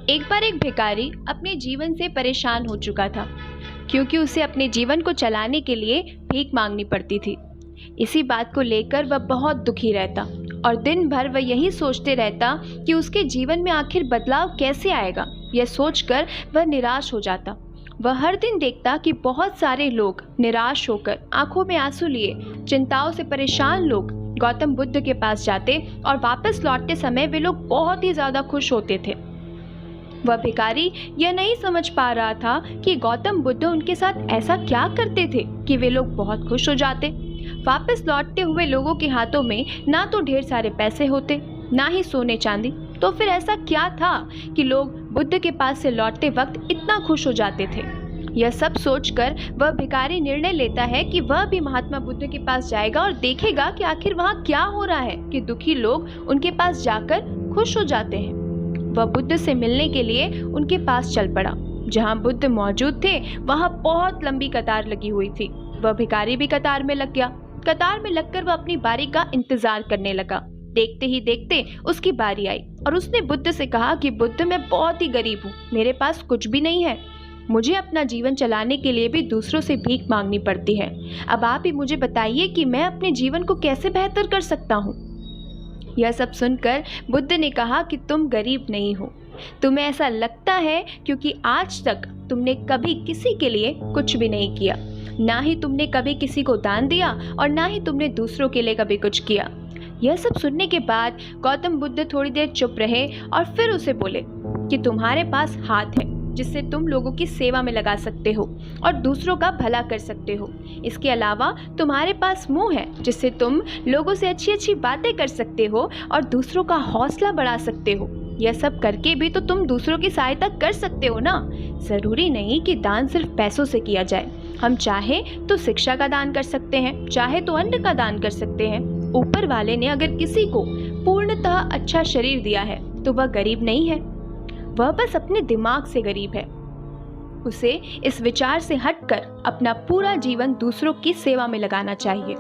एक बार एक भिखारी अपने जीवन से परेशान हो चुका था क्योंकि उसे अपने जीवन को चलाने के लिए भीख मांगनी पड़ती थी। इसी बात को लेकर वह बहुत दुखी रहता और दिन भर वह यही सोचते रहता कि उसके जीवन में आखिर बदलाव कैसे आएगा। यह सोचकर वह निराश हो जाता। वह हर दिन देखता कि बहुत सारे लोग निराश होकर आंखों में आंसू लिए चिंताओं से परेशान लोग गौतम बुद्ध के पास जाते और वापस लौटते समय वे लोग बहुत ही ज्यादा खुश होते थे। वह भिखारी यह नहीं समझ पा रहा था कि गौतम बुद्ध उनके साथ ऐसा क्या करते थे कि वे लोग बहुत खुश हो जाते। वापस लौटते हुए लोगों के हाथों में ना तो ढेर सारे पैसे होते, ना ही सोने चांदी, तो फिर ऐसा क्या था कि लोग बुद्ध के पास से लौटते वक्त इतना खुश हो जाते थे। यह सब सोचकर वह भिखारी निर्णय लेता है कि वह भी महात्मा बुद्ध के पास जाएगा और देखेगा कि आखिर वहाँ क्या हो रहा है कि दुखी लोग उनके पास जाकर खुश हो जाते हैं। वह बुद्ध से मिलने के लिए उनके पास चल पड़ा। जहाँ बुद्ध मौजूद थे वहाँ बहुत लंबी कतार लगी हुई थी। वह भिखारी भी कतार में लग गया। कतार में लगकर वह अपनी बारी का इंतजार करने लगा। देखते ही देखते उसकी बारी आई और उसने बुद्ध से कहा कि बुद्ध, मैं बहुत ही गरीब हूँ, मेरे पास कुछ भी नहीं है। मुझे अपना जीवन चलाने के लिए भी दूसरों से भीख मांगनी पड़ती है। अब आप ही मुझे बताइए कि मैं अपने जीवन को कैसे बेहतर कर सकता हूँ। यह सब सुनकर बुद्ध ने कहा कि तुम गरीब नहीं हो, तुम्हें ऐसा लगता है क्योंकि आज तक तुमने कभी किसी के लिए कुछ भी नहीं किया, ना ही तुमने कभी किसी को दान दिया और ना ही तुमने दूसरों के लिए कभी कुछ किया। यह सब सुनने के बाद गौतम बुद्ध थोड़ी देर चुप रहे और फिर उसे बोले कि तुम्हारे पास हाथ है जिससे तुम लोगों की सेवा में लगा सकते हो और दूसरों का भला कर सकते हो। इसके अलावा तुम्हारे पास मुंह है जिससे तुम लोगों से अच्छी अच्छी बातें कर सकते हो और दूसरों का हौसला बढ़ा सकते हो। यह सब करके भी तो तुम दूसरों की सहायता कर सकते हो ना। जरूरी नहीं कि दान सिर्फ पैसों से किया जाए। हम चाहे तो शिक्षा का दान कर सकते हैं, चाहे तो अन्न का दान कर सकते हैं। ऊपर वाले ने अगर किसी को पूर्णतः अच्छा शरीर दिया है तो वह गरीब नहीं है, वह बस अपने दिमाग से गरीब है। उसे इस विचार से हटकर अपना पूरा जीवन दूसरों की सेवा में लगाना चाहिए।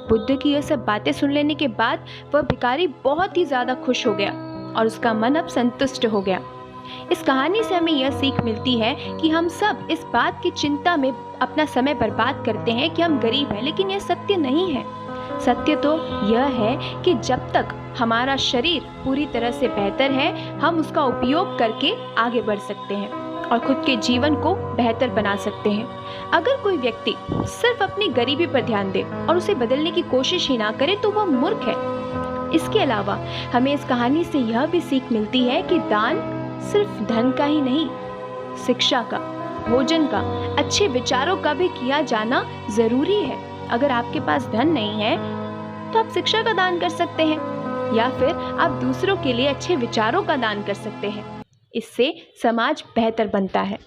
बुद्ध की यह सब बातें सुन लेने के बाद वह भिखारी बहुत ही ज्यादा खुश हो गया और उसका मन अब संतुष्ट हो गया। इस कहानी से हमें यह सीख मिलती है कि हम सब इस बात की चिंता में अपना समय बर्बाद करते हैं कि हम गरीब हैं, लेकिन यह सत्य नहीं है। सत्य तो यह है कि जब तक हमारा शरीर पूरी तरह से बेहतर है, हम उसका उपयोग करके आगे बढ़ सकते हैं और खुद के जीवन को बेहतर बना सकते हैं। अगर कोई व्यक्ति सिर्फ अपनी गरीबी पर ध्यान दे और उसे बदलने की कोशिश ही ना करे तो वह मूर्ख है। इसके अलावा हमें इस कहानी से यह भी सीख मिलती है कि दान सिर्फ धन का ही नहीं, शिक्षा का, भोजन का, अच्छे विचारों का भी किया जाना जरूरी है। अगर आपके पास धन नहीं है तो आप शिक्षा का दान कर सकते हैं या फिर आप दूसरों के लिए अच्छे विचारों का दान कर सकते हैं। इससे समाज बेहतर बनता है।